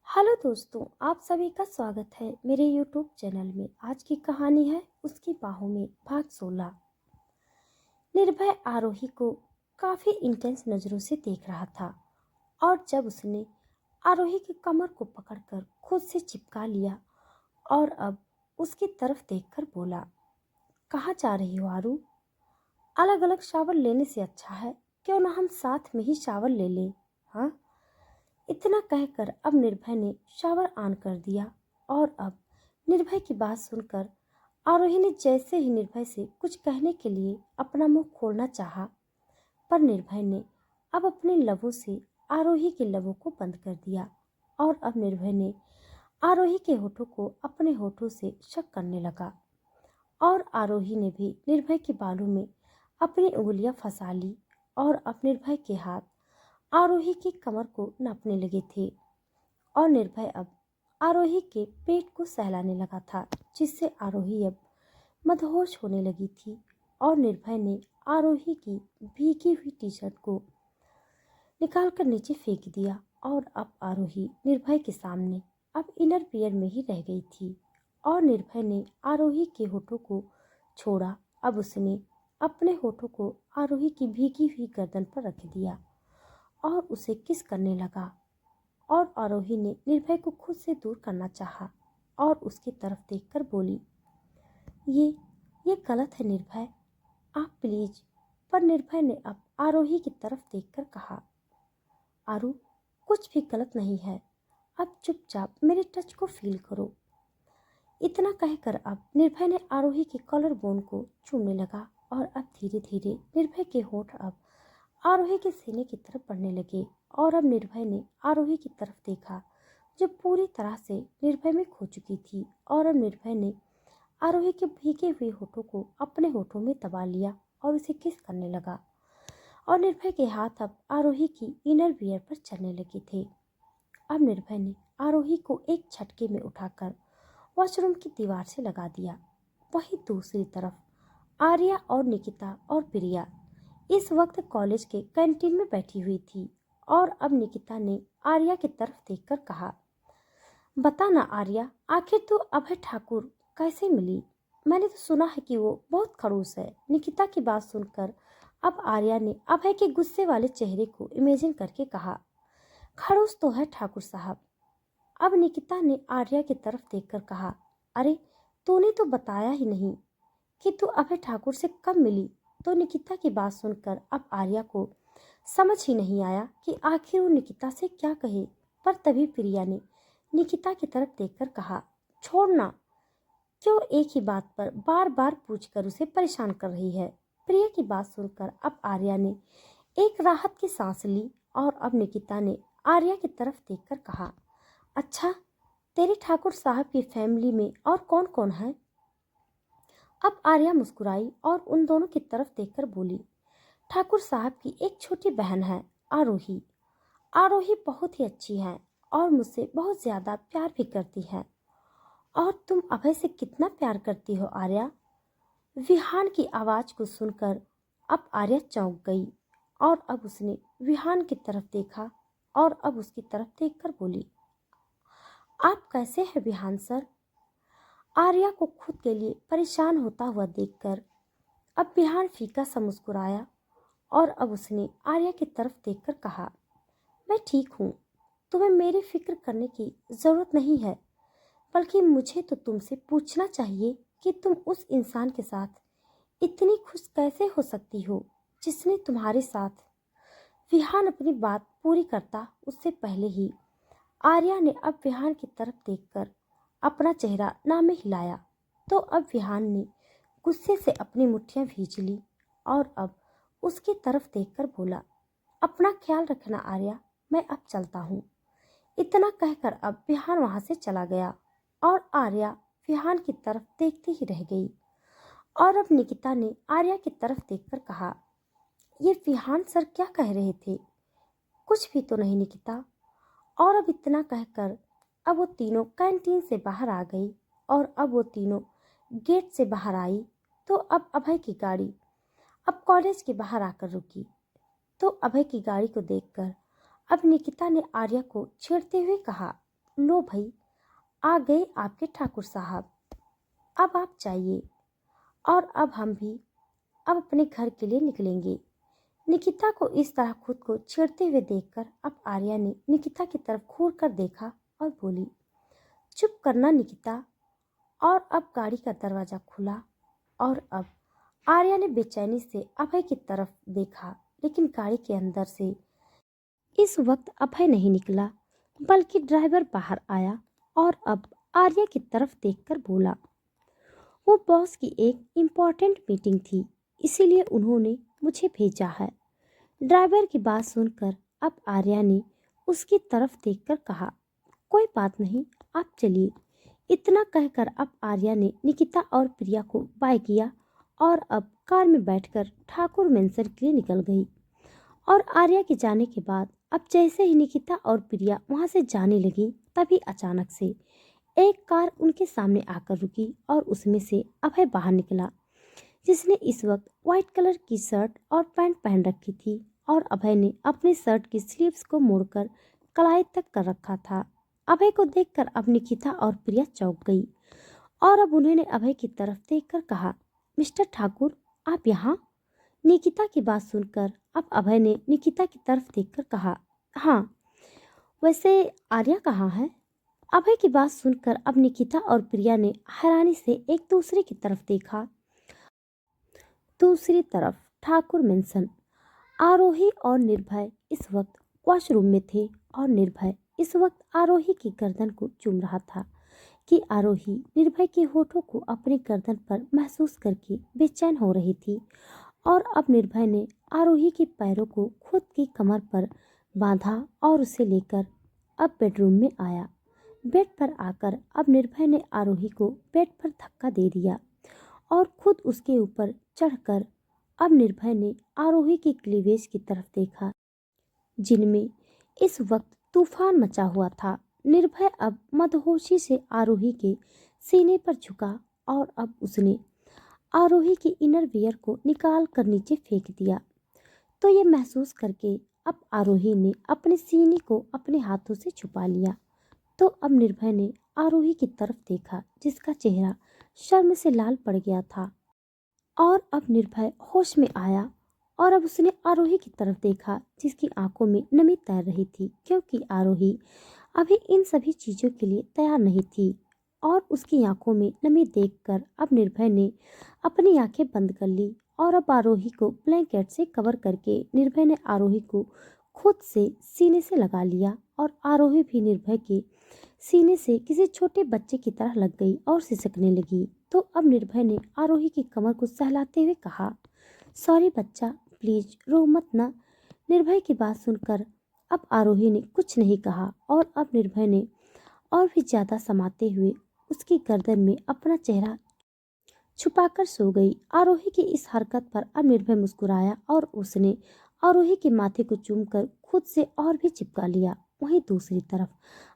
Hello दोस्तों, आप सभी का स्वागत है मेरे यूट्यूब चैनल में। आज की कहानी है उसकी बाहों में भाग 16। निर्भय आरोही को काफी इंटेंस नजरों से देख रहा था और जब उसने आरोही की कमर को पकड़कर खुद से चिपका लिया और अब उसकी तरफ देखकर बोला, कहाँ जा रही हो आरू? अलग अलग शावर लेने से अच्छा है क्यों ना हम साथ में ही शावर ले लें। हाँ, इतना कहकर अब निर्भय ने शावर ऑन कर दिया और अब निर्भय की बात सुनकर आरोही ने जैसे ही निर्भय से कुछ कहने के लिए अपना मुंह खोलना चाहा, पर निर्भय ने अब अपने लबों से आरोही के लबों को बंद कर दिया और अब निर्भय ने आरोही के होठों को अपने होठों से शक करने लगा और आरोही ने भी निर्भय के बालों में अपनी उंगलियां फंसा ली और अब निर्भय के हाथ आरोही की कमर को नापने लगे थे और निर्भय अब आरोही के पेट को सहलाने लगा था, जिससे आरोही अब मदहोश होने लगी थी और निर्भय ने आरोही की भीगी हुई टी शर्ट को निकालकर नीचे फेंक दिया और अब आरोही निर्भय के सामने अब इनर वियर में ही रह गई थी और निर्भय ने आरोही के होठों को छोड़ा। अब उसने अपने होठों को आरोही की भीगी हुई गर्दन पर रख दिया और उसे किस करने लगा और आरोही ने निर्भय को खुद से दूर करना चाहा और उसकी तरफ देखकर बोली, ये गलत है निर्भय, आप प्लीज। पर निर्भय ने अब आरोही की तरफ देखकर कहा, आरू, कुछ भी गलत नहीं है, अब चुपचाप मेरे टच को फील करो। इतना कहकर अब निर्भय ने आरोही के कॉलर बोन को चूमने लगा और अब धीरे धीरे निर्भय के होठ अब आरोही के सीने की तरफ बढ़ने लगे और अब निर्भय ने आरोही की तरफ देखा जो पूरी तरह से निर्भय में खो चुकी थी और अब निर्भय ने आरोही के भीगे हुए होठों को अपने होठों में दबा लिया और उसे किस करने लगा और निर्भय के हाथ अब आरोही की इनर वियर पर चलने लगे थे। अब निर्भय ने आरोही को एक झटके में उठाकर वॉशरूम की दीवार से लगा दिया। वहीं दूसरी तरफ आर्या और निकिता और प्रिया इस वक्त कॉलेज के कैंटीन में बैठी हुई थी और अब निकिता ने आर्या की तरफ देखकर कहा, बता ना आर्या, आखिर तू अभय ठाकुर कैसे मिली? मैंने तो सुना है कि वो बहुत खड़ूस है। निकिता की बात सुनकर अब आर्या ने अभय के गुस्से वाले चेहरे को इमेजिन करके कहा, खड़ूस तो है ठाकुर साहब। अब निकिता ने आर्या की तरफ देखकर कहा, अरे तूने तो बताया ही नहीं कि तू अभय ठाकुर से कब मिली। तो निकिता की बात सुनकर अब आर्या को समझ ही नहीं आया कि आखिर वो निकिता से क्या कहे, पर तभी प्रिया ने निकिता की तरफ देखकर कहा, छोड़ना, क्यों एक ही बात पर बार बार पूछकर उसे परेशान कर रही है। प्रिया की बात सुनकर अब आर्या ने एक राहत की सांस ली और अब निकिता ने आर्या की तरफ देखकर कहा, अच्छा, तेरे ठाकुर साहब की फैमिली में और कौन कौन है? अब आर्या मुस्कुराई और उन दोनों की तरफ देखकर बोली, ठाकुर साहब की एक छोटी बहन है, आरोही। आरोही बहुत ही अच्छी है और मुझसे बहुत ज्यादा प्यार भी करती है। और तुम अभय से कितना प्यार करती हो आर्या? विहान की आवाज को सुनकर अब आर्या चौंक गई और अब उसने विहान की तरफ देखा और अब उसकी तरफ देखकर बोली, आप कैसे हैं विहान सर? आर्या को खुद के लिए परेशान होता हुआ देखकर अब विहान फीका सा मुस्कुराया और अब उसने आर्या की तरफ देखकर कहा, मैं ठीक हूँ, तुम्हें मेरी फिक्र करने की जरूरत नहीं है, बल्कि मुझे तो तुमसे पूछना चाहिए कि तुम उस इंसान के साथ इतनी खुश कैसे हो सकती हो जिसने तुम्हारे साथ। विहान अपनी बात पूरी करता उससे पहले ही आर्या ने अब विहान की तरफ देखकर अपना चेहरा ना में हिलाया तो अब विहान ने गुस्से से अपनी मुट्ठियां भींच ली और अब उसकी तरफ देखकर बोला, अपना ख्याल रखना आर्या, मैं अब चलता हूँ। इतना कहकर अब विहान वहां से चला गया और आर्या विहान की तरफ देखती ही रह गई और अब निकिता ने आर्या की तरफ देखकर कहा, ये विहान सर क्या कह रहे थे? कुछ भी तो नहीं निकिता। और अब इतना कहकर अब वो तीनों कैंटीन से बाहर आ गई और अब वो तीनों गेट से बाहर आई तो अब अभय की गाड़ी अब कॉलेज के बाहर आकर रुकी। तो अभय की गाड़ी को देखकर अब निकिता ने आर्या को छेड़ते हुए कहा, लो भाई, आ गए आपके ठाकुर साहब, अब आप जाइए और अब हम भी अब अपने घर के लिए निकलेंगे। निकिता को इस तरह खुद को छेड़ते हुए देखकर अब आर्या ने निकिता की तरफ घूर कर देखा और बोली, चुप करना निकिता। और अब गाड़ी का दरवाजा खुला और अब आर्या ने बेचैनी से अभय की तरफ देखा, लेकिन गाड़ी के अंदर से इस वक्त अभय नहीं निकला, बल्कि ड्राइवर बाहर आया और अब आर्या की तरफ देखकर बोला, वो बॉस की एक इम्पोर्टेंट मीटिंग थी, इसीलिए उन्होंने मुझे भेजा है। ड्राइवर की बात सुनकर अब आर्या ने उसकी तरफ देखकर कहा, कोई बात नहीं, आप चलिए। इतना कहकर अब आर्या ने निकिता और प्रिया को बाय किया और अब कार में बैठकर ठाकुर मेंशन के लिए निकल गई। और आर्या के जाने के बाद अब जैसे ही निकिता और प्रिया वहां से जाने लगी, तभी अचानक से एक कार उनके सामने आकर रुकी और उसमें से अभय बाहर निकला, जिसने इस वक्त व्हाइट कलर की शर्ट और पैंट पहन रखी थी और अभय ने अपने शर्ट की स्लीव्स को मोड़कर कलाई तक कर रखा था। अभय को देखकर अब निकिता और प्रिया चौंक गई और अब उन्होंने अभय की तरफ देखकर कहा, मिस्टर ठाकुर, आप यहाँ? निकिता की बात सुनकर अब अभय ने निकिता की तरफ देखकर कहा, हाँ, वैसे आर्या कहाँ है? अभय की बात सुनकर अब निकिता और प्रिया ने हैरानी से एक दूसरे की तरफ देखा। दूसरी तरफ ठाकुर मेंशन आरोही और निर्भय इस वक्त वॉशरूम में थे और निर्भय इस वक्त आरोही की गर्दन को चूम रहा था कि आरोही निर्भय के होठों को अपनी गर्दन पर महसूस करके बेचैन हो रही थी। और अब निर्भय ने आरोही के पैरों को खुद की कमर पर बांधा और उसे लेकर अब बेडरूम में आया। बेड पर आकर अब निर्भय ने आरोही को बेड पर धक्का दे दिया और खुद उसके ऊपर चढ़कर अब निर्भय ने आरोही की क्लीवेज की तरफ देखा, जिनमें इस वक्त तूफान मचा हुआ था। निर्भय अब मदहोशी से आरोही के सीने पर झुका और अब उसने आरोही की इनर वियर को निकाल कर नीचे फेंक दिया। तो ये महसूस करके अब आरोही ने अपने सीने को अपने हाथों से छुपा लिया। तो अब निर्भय ने आरोही की तरफ देखा, जिसका चेहरा शर्म से लाल पड़ गया था। और अब निर्भय होश में आया और अब उसने आरोही की तरफ देखा, जिसकी आंखों में नमी तैर रही थी, क्योंकि आरोही अभी इन सभी चीजों के लिए तैयार नहीं थी। और उसकी आंखों में नमी देखकर अब निर्भय ने अपनी आंखें बंद कर ली और अब आरोही को ब्लैंकेट से कवर करके निर्भय ने आरोही को खुद से सीने से लगा लिया और आरोही भी निर्भय के सीने से किसी छोटे बच्चे की तरह लग गई और सिसकने लगी। तो अब निर्भय ने आरोही की कमर को सहलाते हुए कहा, सॉरी बच्चा, प्लीज रो मत ना। निर्भय की बात सुनकर अब आरोही ने कुछ नहीं कहा और अब निर्भय ने और भी ज्यादा समाते हुए उसकी गर्दन में अपना चेहरा छुपाकर सो गई। आरोही की इस हरकत पर अब निर्भय मुस्कुराया और उसने आरोही के माथे को चूमकर खुद से और भी चिपका लिया। वहीं दूसरी तरफ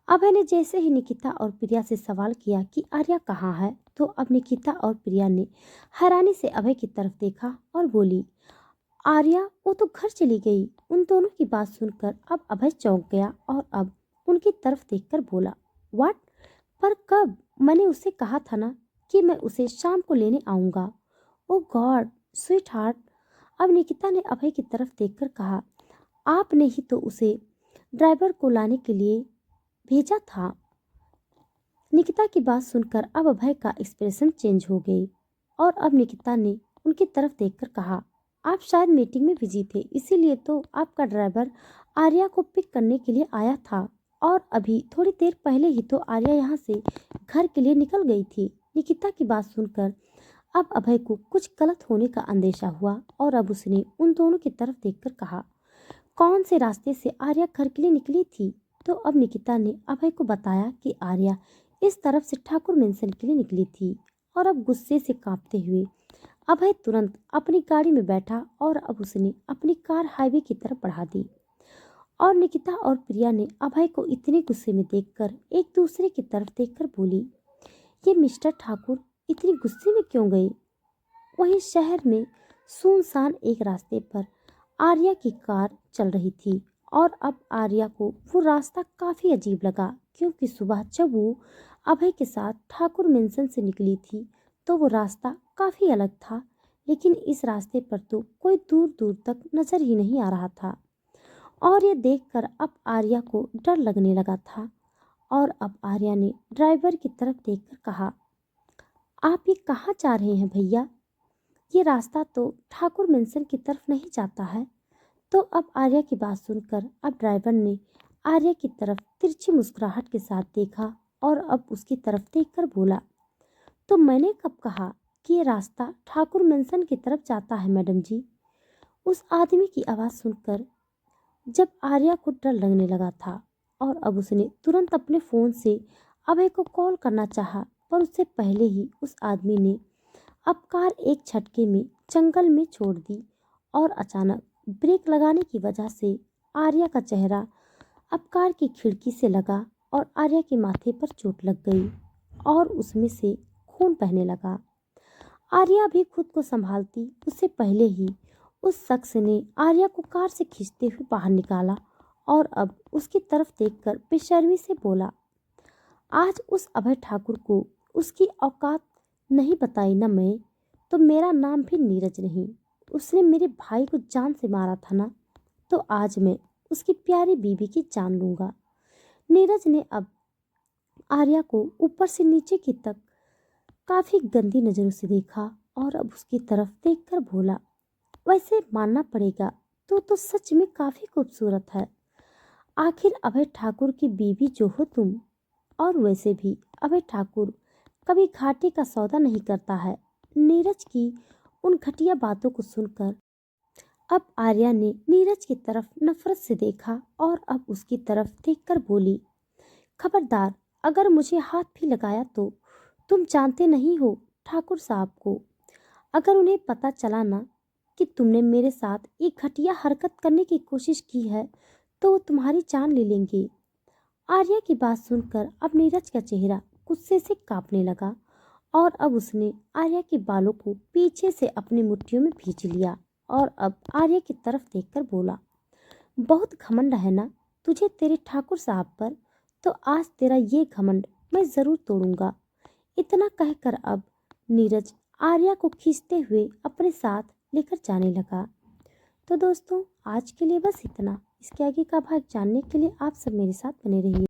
अभय ने जैसे ही निकिता और प्रिया से सवाल किया कि आर्या कहाँ है, तो अब निकिता और प्रिया ने हैरानी से अभय की तरफ देखा और बोली, आर्या वो तो घर चली गई। उन दोनों की बात सुनकर अब अभय चौंक गया और अब उनकी तरफ देखकर बोला, व्हाट? पर कब? मैंने उसे कहा था ना कि मैं उसे शाम को लेने आऊंगा। ओ गॉड स्वीट हार्ट। अब निकिता ने अभय की तरफ देखकर कहा, आपने ही तो उसे ड्राइवर को लाने के लिए भेजा था। निकिता की बात सुनकर अब अभय का एक्सप्रेशन चेंज हो गई और अब निकिता ने उनकी तरफ देखकर कहा, आप शायद मीटिंग में बिजी थे, इसीलिए तो आपका ड्राइवर आर्या को पिक करने के लिए आया था और अभी थोड़ी देर पहले ही तो आर्या यहाँ से घर के लिए निकल गई थी। निकिता की बात सुनकर अब अभय को कुछ गलत होने का अंदेशा हुआ और अब उसने उन दोनों की तरफ देखकर कहा, कौन से रास्ते से आर्या घर के लिए निकली थी? तो अब निकिता ने अभय को बताया कि आर्या इस तरफ से ठाकुर मेंशन के लिए निकली थी और अब गुस्से से कांपते हुए अभय तुरंत अपनी गाड़ी में बैठा और अब उसने अपनी कार हाईवे की तरफ बढ़ा दी। और निकिता और प्रिया ने अभय को इतने गुस्से में देखकर एक दूसरे की तरफ देखकर बोली, ये मिस्टर ठाकुर इतनी गुस्से में क्यों गए? वहीं शहर में सुनसान एक रास्ते पर आर्या की कार चल रही थी और अब आर्या को वो रास्ता काफी अजीब लगा, क्योंकि सुबह जब वो अभय के साथ ठाकुर मेंशन से निकली थी तो वो रास्ता काफी अलग था, लेकिन इस रास्ते पर तो कोई दूर दूर तक नजर ही नहीं आ रहा था। और ये देखकर अब आर्या को डर लगने लगा था। और अब आर्या ने ड्राइवर की तरफ देखकर कहा, आप ये कहाँ जा रहे हैं भैया? ये रास्ता तो ठाकुर मेंशन की तरफ नहीं जाता है। तो अब आर्या की बात सुनकर अब ड्राइवर ने आर्या की तरफ तिरछी मुस्कुराहट के साथ देखा और अब उसकी तरफ देखकर बोला, तो मैंने कब कहा कि ये रास्ता ठाकुर मेंशन की तरफ जाता है मैडम जी? उस आदमी की आवाज़ सुनकर जब आर्या को डर लगने लगा था और अब उसने तुरंत अपने फ़ोन से अभय को कॉल करना चाहा, पर उससे पहले ही उस आदमी ने अब कार एक झटके में जंगल में छोड़ दी और अचानक ब्रेक लगाने की वजह से आर्या का चेहरा अब कार की खिड़की से लगा और आर्या के माथे पर चोट लग गई और उसमें से खून बहने लगा। आर्या भी खुद को संभालती उससे पहले ही उस शख्स ने आर्या को कार से खींचते हुए बाहर निकाला और अब उसकी तरफ देखकर बेशर्मी से बोला, आज उस अभय ठाकुर को उसकी औकात नहीं बताई ना मैं, तो मेरा नाम भी नीरज नहीं। उसने मेरे भाई को जान से मारा था ना, तो आज मैं उसकी प्यारी बीबी की जान लूंगा। नीरज ने अब आर्या को ऊपर से नीचे की तक काफी गंदी नजरों से देखा और अब उसकी तरफ देखकर बोला, वैसे मानना पड़ेगा तू तो सच में काफी खूबसूरत है। आखिर अभय ठाकुर की बीवी जो हो तुम। और वैसे भी अभय ठाकुर कभी घाटे का सौदा नहीं करता है। नीरज की उन घटिया बातों को सुनकर अब आर्या ने नीरज की तरफ नफरत से देखा और अब उसकी तरफ देखकर बोली, खबरदार अगर मुझे हाथ भी लगाया तो तुम जानते नहीं हो ठाकुर साहब को। अगर उन्हें पता चला ना कि तुमने मेरे साथ एक घटिया हरकत करने की कोशिश की है तो वो तुम्हारी जान ले लेंगे। आर्या की बात सुनकर अब नीरज का चेहरा गुस्से से कांपने लगा और अब उसने आर्या के बालों को पीछे से अपनी मुट्ठियों में भींच लिया और अब आर्या की तरफ देखकर बोला, बहुत घमंड है ना तुझे तेरे ठाकुर साहब पर, तो आज तेरा ये घमंड मैं जरूर तोड़ूंगा। इतना कहकर अब नीरज आर्या को खींचते हुए अपने साथ लेकर जाने लगा। तो दोस्तों आज के लिए बस इतना। इसके आगे का भाग जानने के लिए आप सब मेरे साथ बने रहिए।